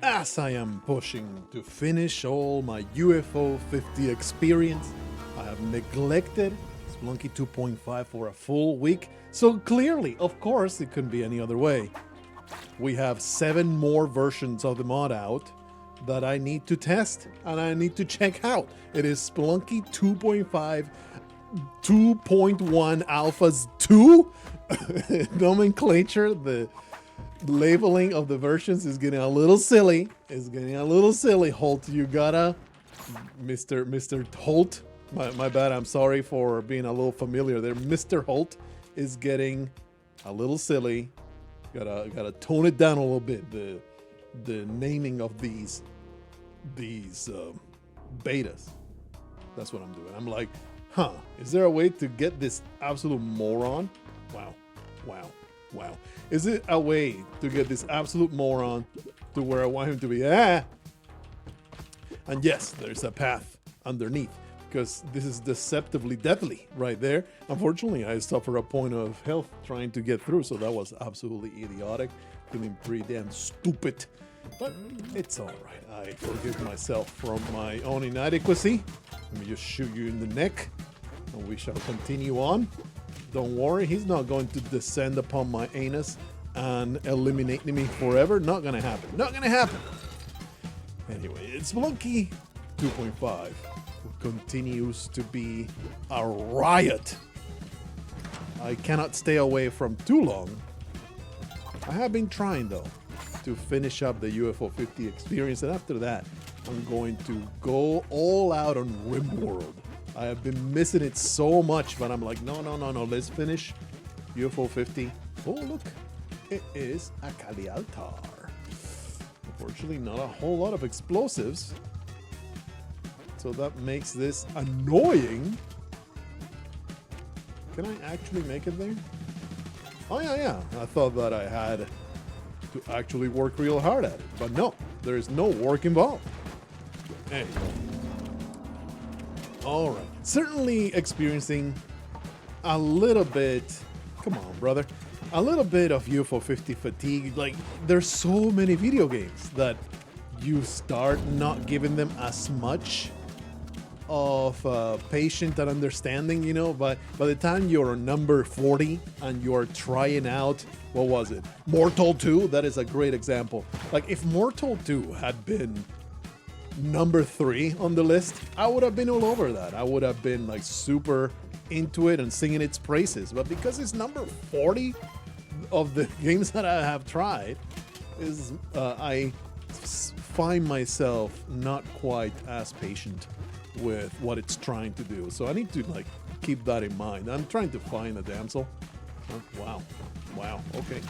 as I am pushing to finish all my UFO 50 experience, I have neglected Spelunky 2.5 for a full week, so clearly, of course, it couldn't be any other way. We have 7 more versions of the mod out that I need to test and I need to check out. It is Spelunky 2.5, 2.1 Alphas 2 nomenclature. The labeling of the versions is getting a little silly. It's getting a little silly. Holt, you gotta, Mr. Holt. My bad. I'm sorry for being a little familiar there. Mr. Holt is getting a little silly. Gotta tone it down a little bit. The naming of these betas. That's what I'm doing. I'm like, is there a way to get this absolute moron? Wow. Is it a way to get this absolute moron to where I want him to be? And yes, there's a path underneath, because this is deceptively deadly right there. Unfortunately, I suffer a point of health trying to get through, so that was absolutely idiotic. Feeling pretty damn stupid, but it's all right. I forgive myself from my own inadequacy. Let me just shoot you in the neck, and we shall continue on. Don't worry, he's not going to descend upon my anus and eliminate me forever. Not gonna happen. Not gonna happen. Anyway, it's Spelunky 2.5. Continues to be a riot. I cannot stay away from too long. I have been trying though to finish up the UFO 50 experience, and after that I'm going to go all out on RimWorld. I have been missing it so much, but I'm like, no, let's finish UFO 50. Oh look, it is a Kali altar. Unfortunately, not a whole lot of explosives, so that makes this annoying. Can I actually make it there? Oh yeah. I thought that I had to actually work real hard at it, but no, there is no work involved. Anyway. All right, certainly experiencing a little bit, come on, brother, a little bit of UFO 50 fatigue. Like, there's so many video games that you start not giving them as much of patience and understanding, you know, but by the time you're number 40 and you're trying out, what was it, Mortal 2? That is a great example. Like, if Mortal 2 had been number 3 on the list, I would have been all over that. I would have been like super into it and singing its praises, but because it's number 40 of the games that I have tried, is I find myself not quite as patient with what it's trying to do, so I need to like keep that in mind. I'm trying to find a damsel. Wow, okay,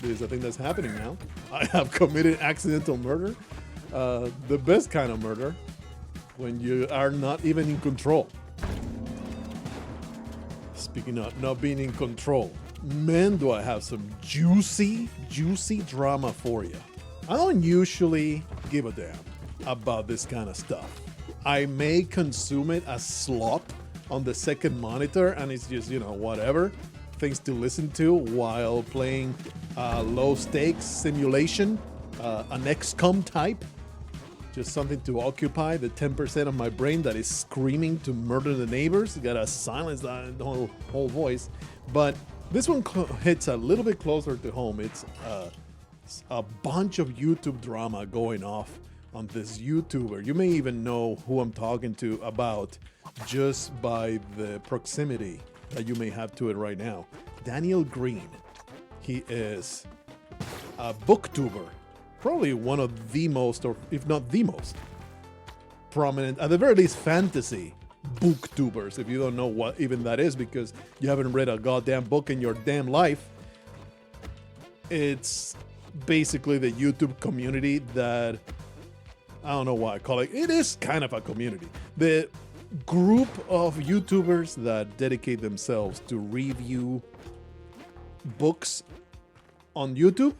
there's a thing that's happening now. I have committed accidental murder. The best kind of murder, when you are not even in control. Speaking of not being in control, man, do I have some juicy drama for you. I don't usually give a damn about this kind of stuff. I may consume it as slop on the second monitor, and it's just, you know, whatever, things to listen to while playing low stakes simulation, an XCOM type. Just something to occupy the 10% of my brain that is screaming to murder the neighbors. You gotta silence that whole voice. But this one hits a little bit closer to home. It's a bunch of YouTube drama going off on this YouTuber. You may even know who I'm talking to about just by the proximity that you may have to it right now. Daniel Green. He is a booktuber. Probably one of the most, or if not the most, prominent, at the very least, fantasy booktubers. If you don't know what even that is because you haven't read a goddamn book in your damn life, it's basically the YouTube community that, I don't know why I call it. It is kind of a community. The group of YouTubers that dedicate themselves to review books on YouTube.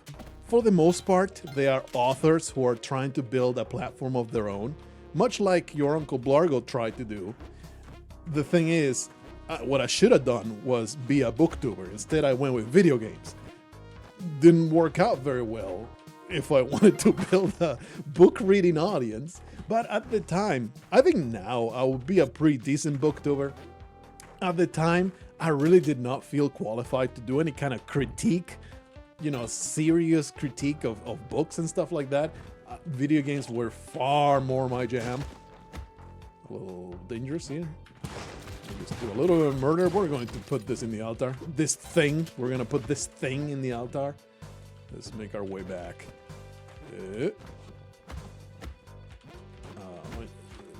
For the most part, they are authors who are trying to build a platform of their own, much like your Uncle Blargo tried to do. The thing is, what I should have done was be a booktuber. Instead, I went with video games. Didn't work out very well if I wanted to build a book reading audience. But at the time, I think now I would be a pretty decent booktuber. At the time, I really did not feel qualified to do any kind of critique, you know, serious critique of books and stuff like that. Video games were far more my jam. A little dangerous here. Just do a little bit of murder. We're going to put this in the altar. This thing. We're going to put this thing in the altar. Let's make our way back.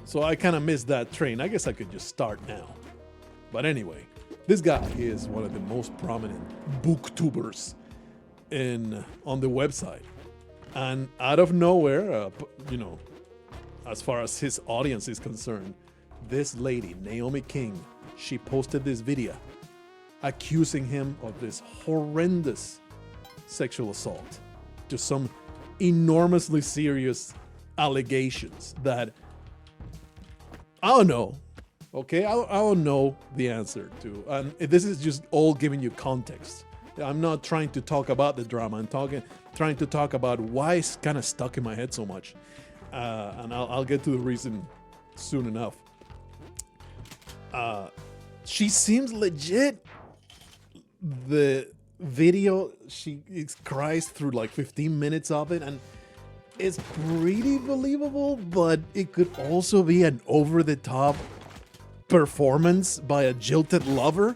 So I kind of missed that train. I guess I could just start now. But anyway, this guy is one of the most prominent booktubers on the website. And out of nowhere, you know, as far as his audience is concerned, this lady, Naomi King, she posted this video accusing him of this horrendous sexual assault, to some enormously serious allegations that I don't know. Okay, I don't know the answer to, and this is just all giving you context. I'm not trying to talk about the drama. I'm trying to talk about why it's kind of stuck in my head so much, and I'll get to the reason soon enough. She seems legit. The video, she cries through like 15 minutes of it, and it's pretty believable, but it could also be an over-the-top performance by a jilted lover.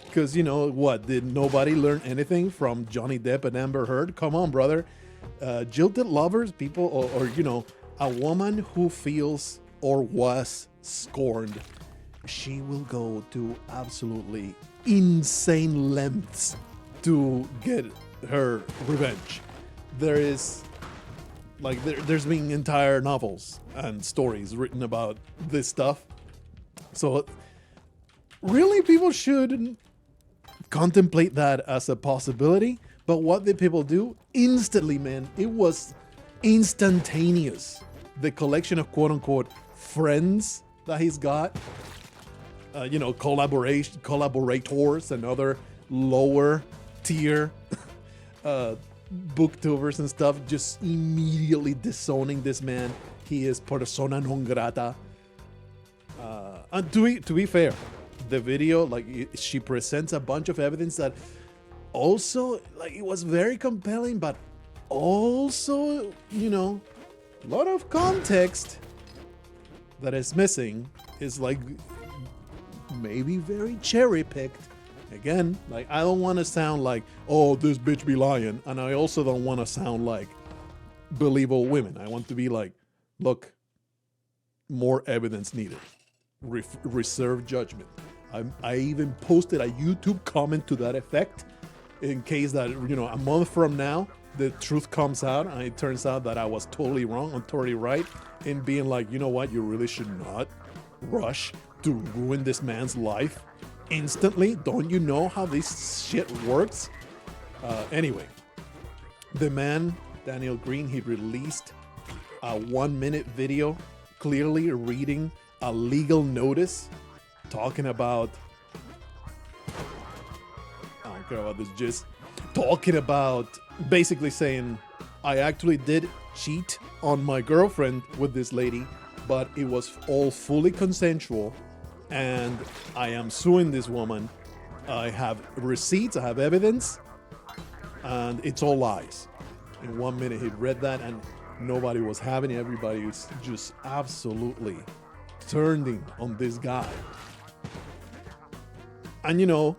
Because, you know, what? Did nobody learn anything from Johnny Depp and Amber Heard? Come on, brother. Jilted lovers, people, or, you know, a woman who feels or was scorned, she will go to absolutely insane lengths to get her revenge. There is... like, there's been entire novels and stories written about this stuff. So, really, people should contemplate that as a possibility. But what did people do? Instantly, man, it was instantaneous. The collection of quote-unquote friends that he's got, you know, collaborators and other lower tier booktubers and stuff, just immediately disowning this man. He is persona non grata. And to be fair, the video, like, she presents a bunch of evidence that also, like, it was very compelling, but also, you know, a lot of context that is missing. Is like maybe very cherry picked. Again, like, I don't want to sound like, oh, this bitch be lying, and I also don't want to sound like believable women. I want to be like, look, more evidence needed. Reserve judgment. I even posted a YouTube comment to that effect, in case that, you know, a month from now the truth comes out and it turns out that I was totally wrong, I'm totally right in being like, you know what, you really should not rush to ruin this man's life instantly. Don't you know how this shit works? Anyway, the man, Daniel Green, he released a 1-minute video clearly reading a legal notice talking about, I don't care about this, just talking about, basically saying, I actually did cheat on my girlfriend with this lady, but it was all fully consensual, and I am suing this woman. I have receipts, I have evidence, and it's all lies. In 1 minute he read that, and nobody was having it. Everybody was just absolutely turning on this guy. And you know,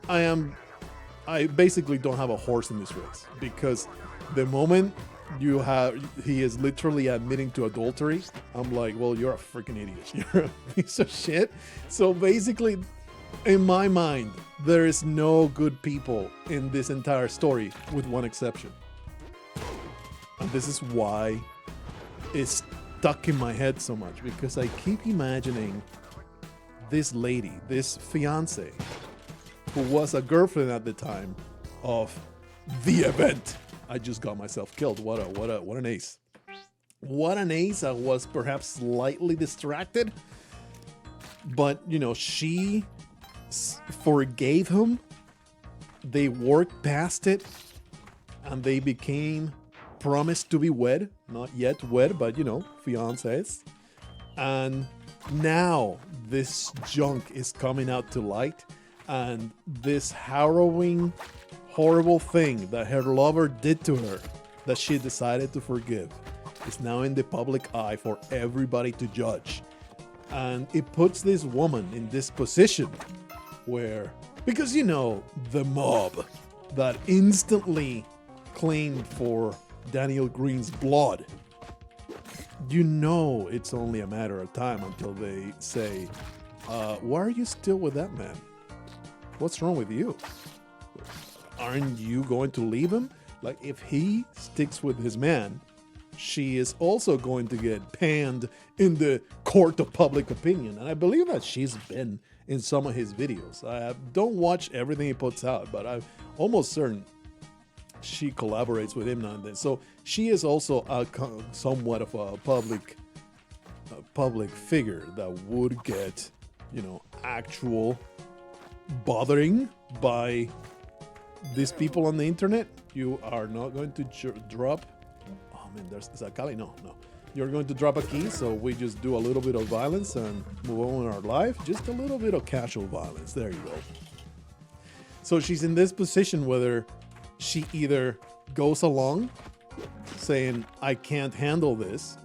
I basically don't have a horse in this race, because the moment he is literally admitting to adultery, I'm like, well, you're a freaking idiot. You're a piece of shit. So basically, in my mind, there is no good people in this entire story, with one exception. And this is why it's stuck in my head so much, because I keep imagining this lady, this fiance, who was a girlfriend at the time of the event. I just got myself killed. What an ace. What an ace. I was perhaps slightly distracted, but you know, she forgave him. They worked past it, and they became promised to be wed, not yet wed, but you know, fiancés. And now this junk is coming out to light, and this harrowing, horrible thing that her lover did to her, that she decided to forgive, is now in the public eye for everybody to judge. And it puts this woman in this position where, because you know, the mob that instantly claimed for Daniel Green's blood, you know it's only a matter of time until they say, why are you still with that man? What's wrong with you? Aren't you going to leave him? Like, if he sticks with his man, she is also going to get panned in the court of public opinion. And I believe that she's been in some of his videos. I don't watch everything he puts out, but I'm almost certain she collaborates with him now and then. So she is also somewhat of a public figure that would get, you know, actual bothering by these people on the internet. You are not going to drop. Oh man, is that Kali? No. You're going to drop a key, so we just do a little bit of violence and move on in our life. Just a little bit of casual violence. There you go. So she's in this position whether she either goes along saying, I can't handle this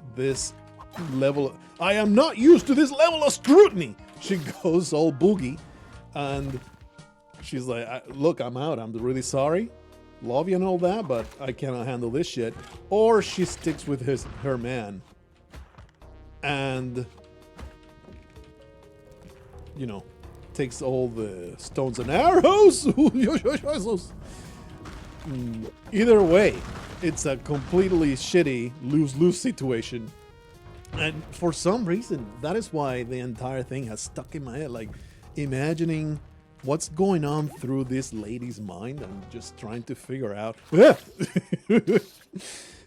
level. I am not used to this level of scrutiny. She goes all boogie and she's like, look, I'm out. I'm really sorry. Love you and all that, but I cannot handle this shit. Or she sticks with her man and, you know, takes all the stones and arrows. Either way, it's a completely shitty lose-lose situation. And for some reason, that is why the entire thing has stuck in my head. Like, imagining what's going on through this lady's mind and just trying to figure out.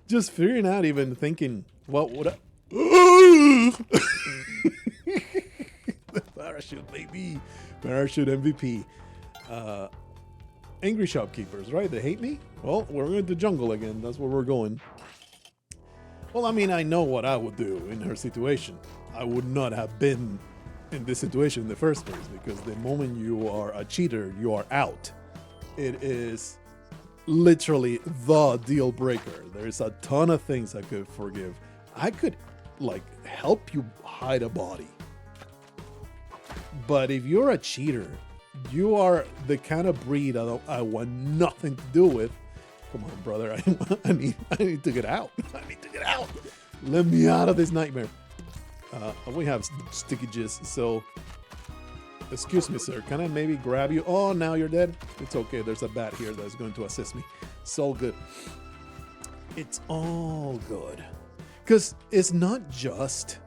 Just figuring out, even thinking, what would I. The parachute, baby. Parachute MVP. Angry shopkeepers, right? They hate me? Well, we're going to jungle again. That's where we're going. Well, I mean, I know what I would do in her situation. I would not have been in this situation in the first place, because the moment you are a cheater, you are out. It is literally the deal breaker. There's a ton of things I could forgive. I could, like, help you hide a body. But if you're a cheater, you are the kind of breed I want nothing to do with. Come on, brother. I need to get out. I need to get out. Let me out of this nightmare. We have sticky jizz, so excuse me, sir. Can I maybe grab you? Oh, now you're dead. It's okay. There's a bat here that's going to assist me. It's all good. It's all good. Because it's not just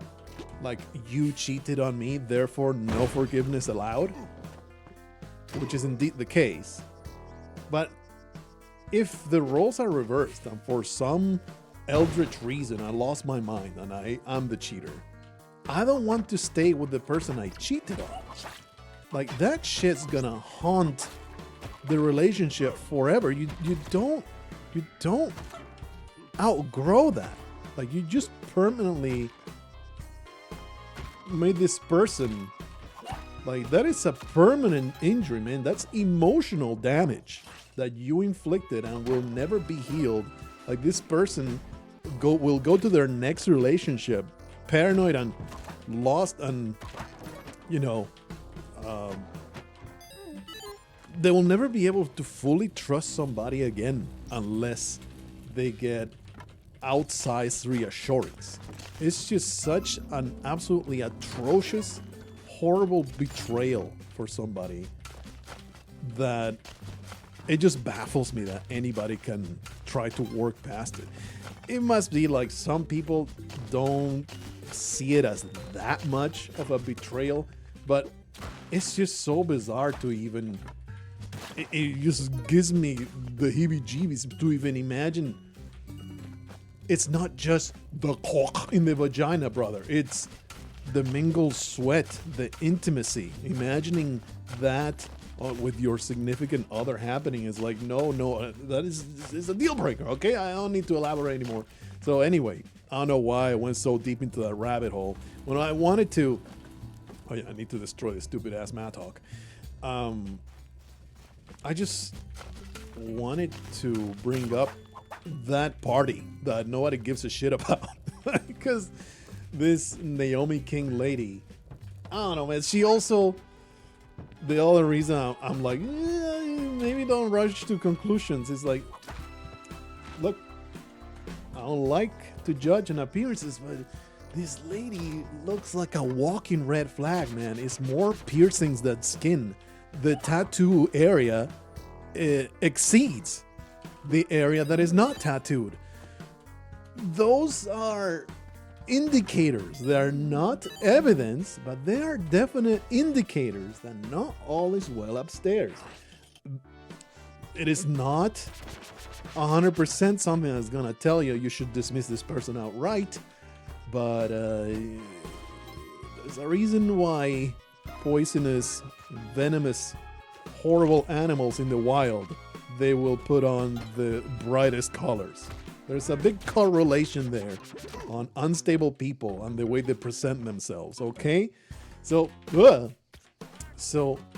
like you cheated on me, therefore no forgiveness allowed, which is indeed the case. But if the roles are reversed and for some eldritch reason I lost my mind and I'm the cheater, I don't want to stay with the person I cheated on. Like, that shit's gonna haunt the relationship forever. You don't outgrow that. Like, you just permanently made this person, like, that is a permanent injury, man. That's emotional damage that you inflicted and will never be healed. Like, this person will go to their next relationship paranoid and lost, and you know, they will never be able to fully trust somebody again unless they get outsized reassurance. It's just such an absolutely atrocious, horrible betrayal for somebody that it just baffles me that anybody can try to work past it. It must be like some people don't see it as that much of a betrayal, but it's just so bizarre to even, it just gives me the heebie-jeebies to even imagine. It's not just the cock in the vagina, brother. It's the mingled sweat, the intimacy. Imagining that with your significant other happening is like, no, that is a deal breaker. Okay, I don't need to elaborate anymore. So anyway, I don't know why I went so deep into that rabbit hole when I wanted to. Oh yeah, I need to destroy this stupid ass Mattock. I just wanted to bring up that party that nobody gives a shit about because this Naomi King lady, I don't know, man. She also, the other reason I'm like, maybe don't rush to conclusions is like, look, I don't like to judge on appearances, but this lady looks like a walking red flag, man. It's more piercings than skin. The tattoo area exceeds the area that is not tattooed. Those are indicators. They are not evidence, but they are definite indicators that not all is well upstairs. It is not 100% something that's gonna tell you should dismiss this person outright, but there's a reason why poisonous, venomous, horrible animals in the wild, they will put on the brightest colors. There's a big correlation there on unstable people and the way they present themselves, okay? So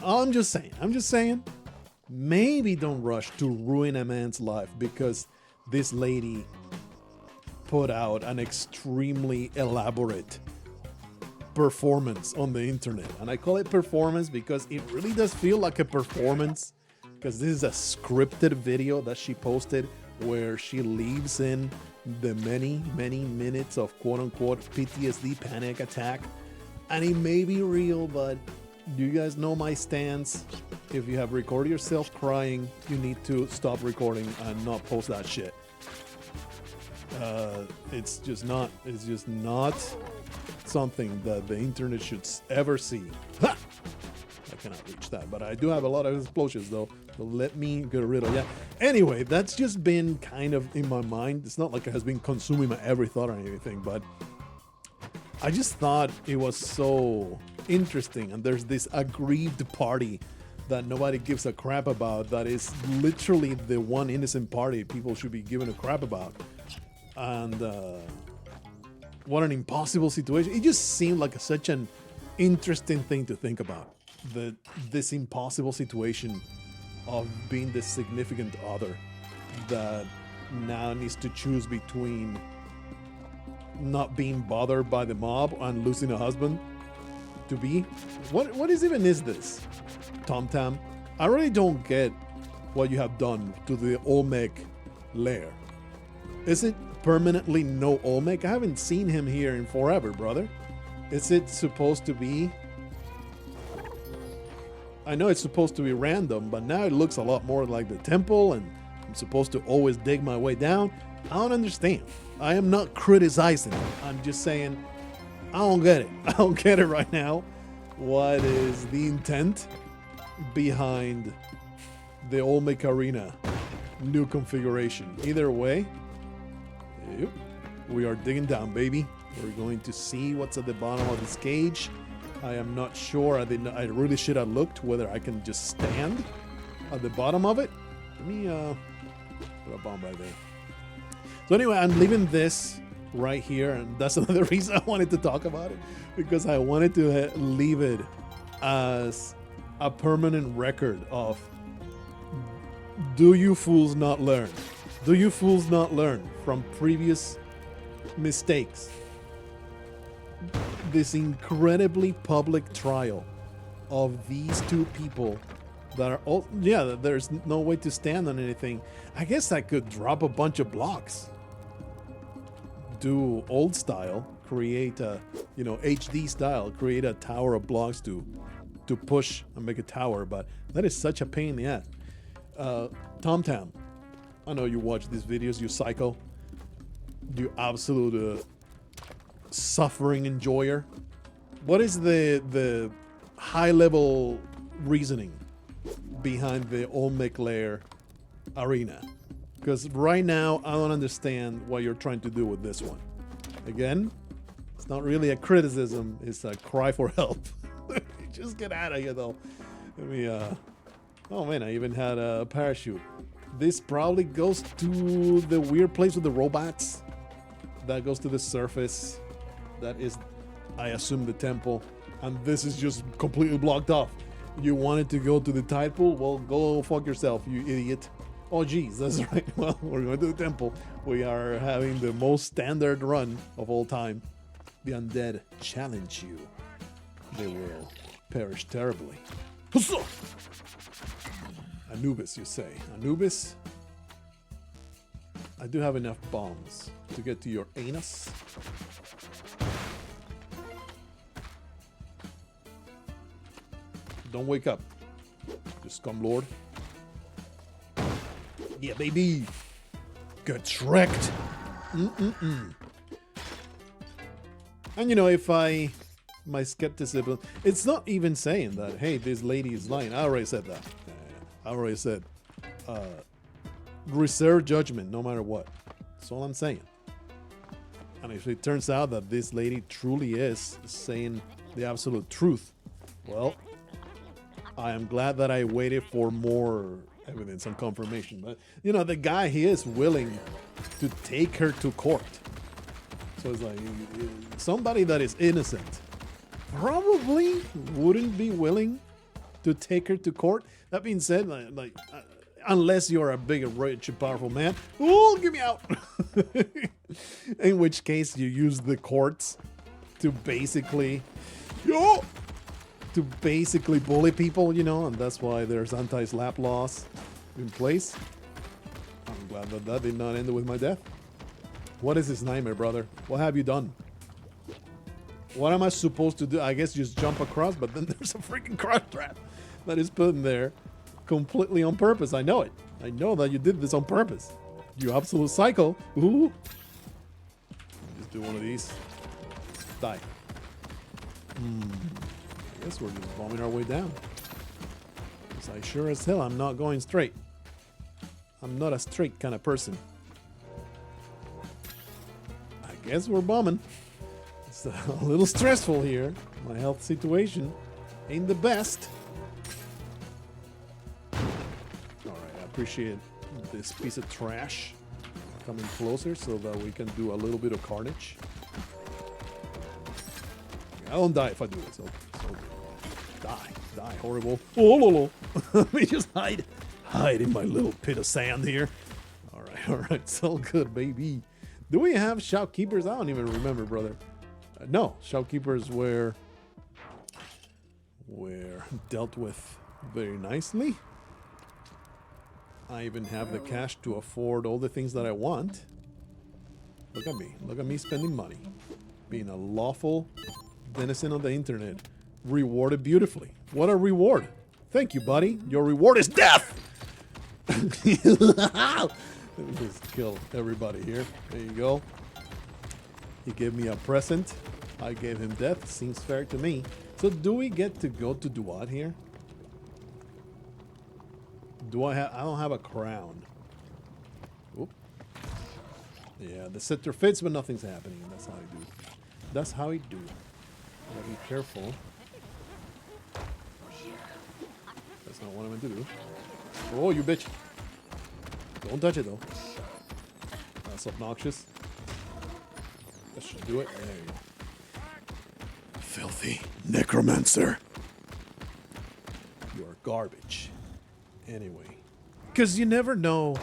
I'm just saying, maybe don't rush to ruin a man's life because this lady put out an extremely elaborate performance on the internet. And I call it performance because it really does feel like a performance, because this is a scripted video that she posted where she leaves in the many minutes of quote-unquote PTSD panic attack. And it may be real, but you guys know my stance. If you have recorded yourself crying, you need to stop recording and not post that shit. It's just not something that the internet should ever see. Ha! I cannot reach that, but I do have a lot of explosions though, so let me get rid of that. Anyway, that's just been kind of in my mind. It's not like it has been consuming my every thought or anything, but I just thought it was so interesting. And there's this aggrieved party that nobody gives a crap about, that is literally the one innocent party people should be giving a crap about. And what an impossible situation. It just seemed like such an interesting thing to think about. This impossible situation of being the significant other that now needs to choose between not being bothered by the mob and losing a husband to be. What is this? TommTamm? I really don't get what you have done to the Olmec lair. Is it permanently no Olmec? I haven't seen him here in forever, brother. Is it supposed to be? I know it's supposed to be random, but now it looks a lot more like the temple, and I'm supposed to always dig my way down. I don't understand. I am not criticizing it. I'm just saying I don't get it. I don't get it right now. What is the intent behind the Olmec Arena new configuration? Either way, yep, we are digging down, baby. We're going to see what's at the bottom of this cage. I am not sure. I really should have looked whether I can just stand at the bottom of it. Let me put a bomb right there. So anyway, I'm leaving this right here, and that's another reason I wanted to talk about it, because I wanted to leave it as a permanent record of, do you fools not learn? Do you fools not learn from previous mistakes? This incredibly public trial of these two people that are all, yeah, there's no way to stand on anything. I guess I could drop a bunch of blocks, do old style, create a, HD style, create a tower of blocks to push and make a tower, but that is such a pain in the ass. TommTamm, I know you watch these videos, you psycho, you absolute suffering enjoyer. What is the high level reasoning behind the Olmec lair arena? Because right now I don't understand what you're trying to do with this one. Again, it's not really a criticism, it's a cry for help. Just get out of here though. Let me Oh man, I even had a parachute. This probably goes to the weird place with the robots. That goes to the surface. That is, I assume, the temple. And this is just completely blocked off. You wanted to go to the tide pool? Well, go fuck yourself, you idiot. Oh geez, that's right. Well, we're going to the temple. We are having the most standard run of all time. The undead challenge you. They will perish terribly. Huzzah! Anubis, you say. Anubis? I do have enough bombs to get to your anus. Don't wake up. Just come, Lord. Yeah, baby. Get wrecked. And you know, if my skepticism, it's not even saying that, hey, this lady is lying. I already said that. I already said, reserve judgment no matter what. That's all I'm saying. And if it turns out that this lady truly is saying the absolute truth, well, I am glad that I waited for more evidence and confirmation. But, you know, the guy, he is willing to take her to court. So it's like, somebody that is innocent probably wouldn't be willing to take her to court. That being said, unless you're a big, rich, and powerful man, oh, get me out. In which case, you use the courts to basically, bully people, you know, and that's why there's anti-slap laws in place. I'm glad that that did not end with my death. What is this nightmare, brother? What have you done? What am I supposed to do? I guess just jump across, but then there's a freaking crouch trap that is put in there completely on purpose. I know it. I know that you did this on purpose. You absolute psycho. Ooh. Just do one of these. Die. I guess we're just bombing our way down. Because I sure as hell I'm not going straight. I'm not a straight kind of person. I guess we're bombing. It's a little stressful here. My health situation ain't the best. Alright, I appreciate this piece of trash coming closer so that we can do a little bit of carnage. I don't die if I do it, so die, horrible. Oh, lolo. Let me just hide in my little pit of sand here. All right, it's all good, baby. Do we have shopkeepers? I don't even remember, brother. No, shopkeepers were dealt with very nicely. I even have the cash to afford all the things that I want. Look at me spending money, being a lawful denizen of the internet, rewarded beautifully. What a reward! Thank you, buddy. Your reward is death. Let me just kill everybody here. There you go. He gave me a present. I gave him death. Seems fair to me. So do we get to go to Duat here? Do I have? I don't have a crown. Oop. Yeah, the scepter fits, but nothing's happening. That's how I do. That's how I do. Gotta be careful. That's not what I meant to do. Oh, you bitch. Don't touch it, though. That's obnoxious. That should do it. There you go. Filthy necromancer. You're garbage. Anyway. Because you never know.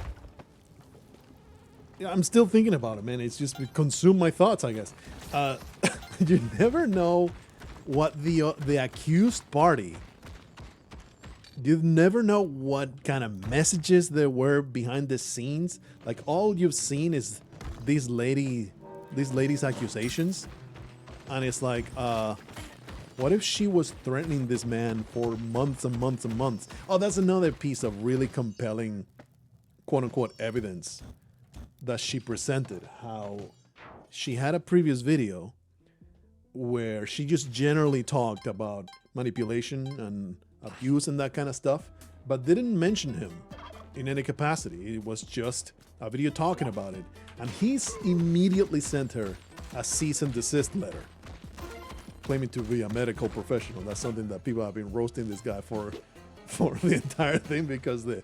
Yeah, I'm still thinking about it, man. It's just consumed my thoughts, I guess. You never know what the accused party. You never know what kind of messages there were behind the scenes. Like, all you've seen is this lady's accusations, and it's like, what if she was threatening this man for months and months and months? Oh, that's another piece of really compelling, quote-unquote, evidence that she presented. How she had a previous video where she just generally talked about manipulation and abuse and that kind of stuff, but didn't mention him in any capacity. It was just a video talking about it, and he's immediately sent her a cease and desist letter, claiming to be a medical professional. That's something that people have been roasting this guy for for the entire thing because the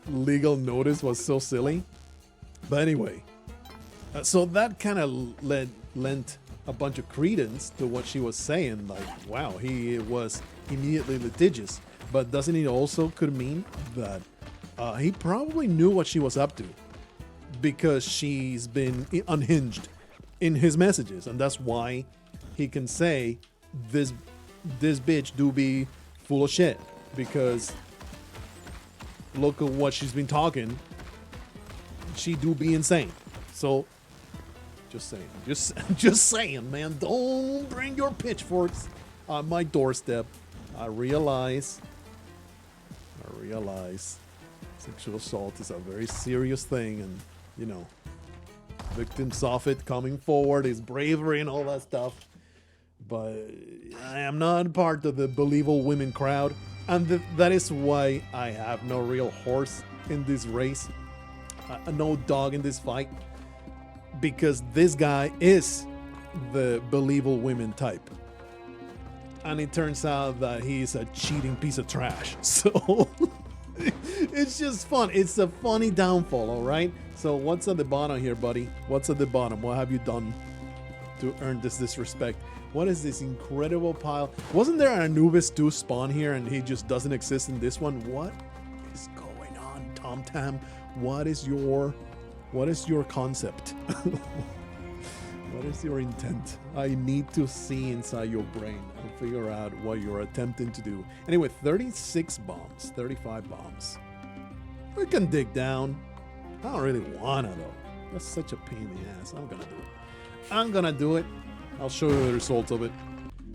legal notice was so silly. But anyway, so that kind of lent a bunch of credence to what she was saying. Like, wow, he was immediately litigious. But doesn't it also could mean that he probably knew what she was up to because she's been unhinged in his messages, and that's why he can say this bitch do be full of shit, because look at what she's been talking. She do be insane. So just saying, just saying, man, don't bring your pitchforks on my doorstep. I realize sexual assault is a very serious thing, and you know, victims of it coming forward is bravery and all that stuff. But I am not part of the believable women crowd, and that is why I have no real horse in this race, no dog in this fight, because this guy is the believable women type. And it turns out that he's a cheating piece of trash. So it's just fun. It's a funny downfall, all right? So what's at the bottom here, buddy? What's at the bottom? What have you done to earn this disrespect? What is this incredible pile? Wasn't there an Anubis 2 spawn here and he just doesn't exist in this one? What is going on, TommTamm? What is your concept? What is your intent? I need to see inside your brain and figure out what you're attempting to do. Anyway, 36 bombs, 35 bombs. We can dig down. I don't really wanna though. That's such a pain in the ass. I'm gonna do it. I'll show you the results of it.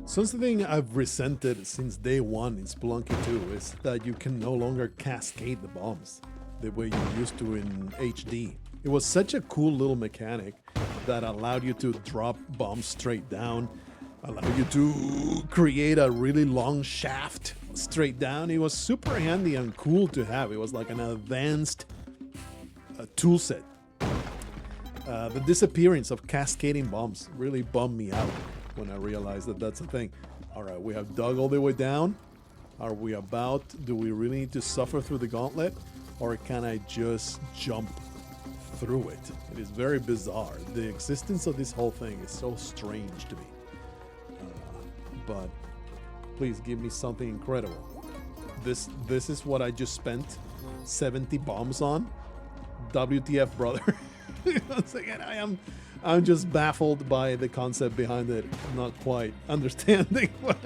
Something I've resented since day one in Spelunky 2 is that you can no longer cascade the bombs the way you used to in HD. It was such a cool little mechanic that allowed you to drop bombs straight down, allowed you to create a really long shaft straight down. It was super handy and cool to have. It was like an advanced tool set. The disappearance of cascading bombs really bummed me out when I realized that that's a thing. All right, we have dug all the way down. Are we about, do we really need to suffer through the gauntlet, or can I just jump through it? It is very bizarre. The existence of this whole thing is so strange to me. But please give me something incredible. This is what I just spent 70 bombs on. WTF, brother. Once again, I'm just baffled by the concept behind it. I'm not quite understanding. But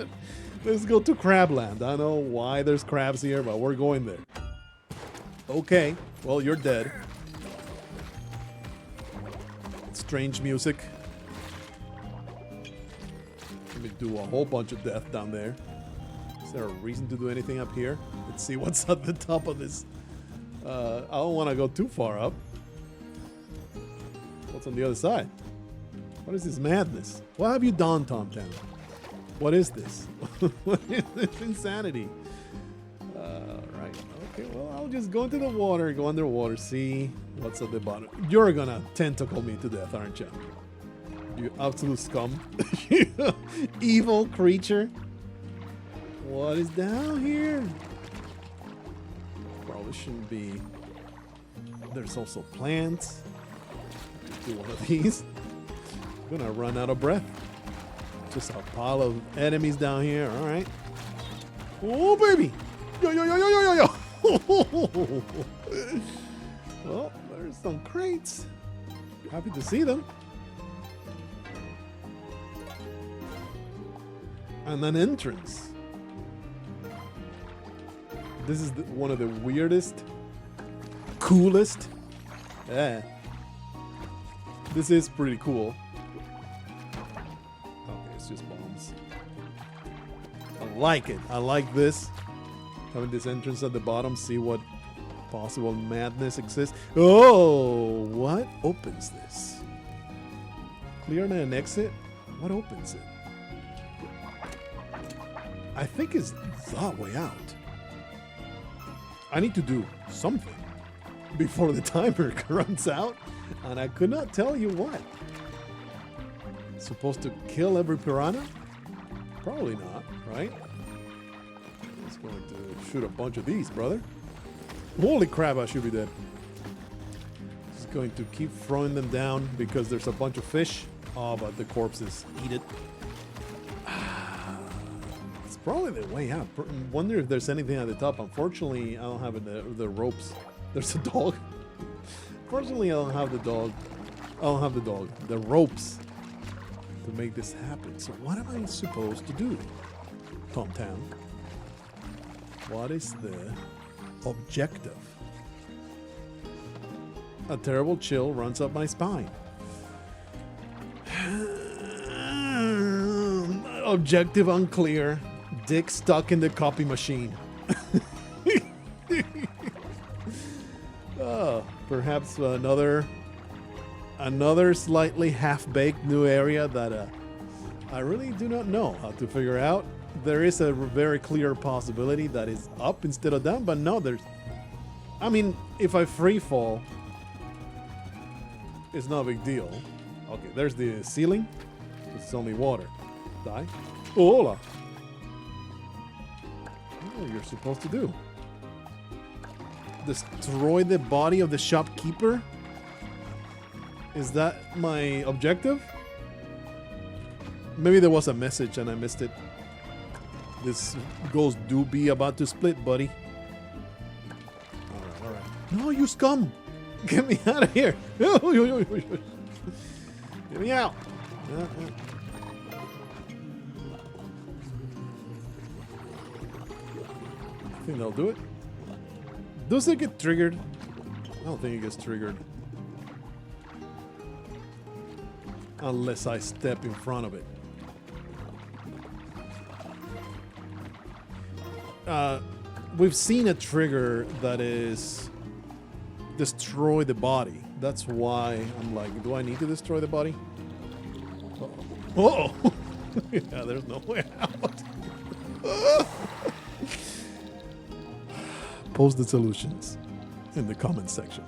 let's go to Crabland. I don't know why there's crabs here, but we're going there. Okay, well, you're dead. Strange music. Let me do a whole bunch of death down there. Is there a reason to do anything up here? Let's see what's at the top of this. I don't want to go too far up. What's on the other side? What is this madness? What have you done, TommTamm? What is this? What is this insanity? Right. Okay, well, I'll just go into the water, go underwater, see what's at the bottom. You're gonna tentacle me to death, aren't you? You absolute scum. Evil creature. What is down here? Probably shouldn't be. There's also plants. Do one of these. I'm gonna run out of breath. Just a pile of enemies down here. All right. Oh, baby. Yo, yo, yo, yo, yo, yo, yo. Well, there's some crates. Happy to see them. And an entrance. This is one of the weirdest, coolest. Yeah. This is pretty cool. Okay, it's just bombs. I like it. I like this. Having this entrance at the bottom, see what possible madness exists. Oh, what opens this? Clear an exit? What opens it? I think it's the way out. I need to do something before the timer runs out, and I could not tell you what. Supposed to kill every piranha? Probably not, right? He's going to shoot a bunch of these, brother. Holy crap, I should be dead. He's going to keep throwing them down because there's a bunch of fish. Oh, but the corpses eat it. It's probably the way out. Wonder if there's anything at the top. Unfortunately, I don't have the ropes. There's a dog. Fortunately, I don't have the dog. I don't have the dog. The ropes to make this happen. So what am I supposed to do? TommTamm. What is the objective? A terrible chill runs up my spine. Objective unclear. Dick stuck in the copy machine. Oh, perhaps another slightly half-baked new area that I really do not know how to figure out. There is a very clear possibility that is up instead of down, but no, there's... I mean, if I free fall, it's not a big deal. Okay, there's the ceiling. It's only water. Die. Oh, hola. What you're supposed to do? Destroy the body of the shopkeeper? Is that my objective? Maybe there was a message and I missed it. This ghost do be about to split, buddy. Alright, alright. No, you scum! Get me out of here! Get me out! I think they'll do it. Does it get triggered? I don't think it gets triggered. Unless I step in front of it. We've seen a trigger that is destroy the body. That's why I'm like, do I need to destroy the body? Uh-oh. Uh-oh. Yeah, there's no way out. Post the solutions in the comment section.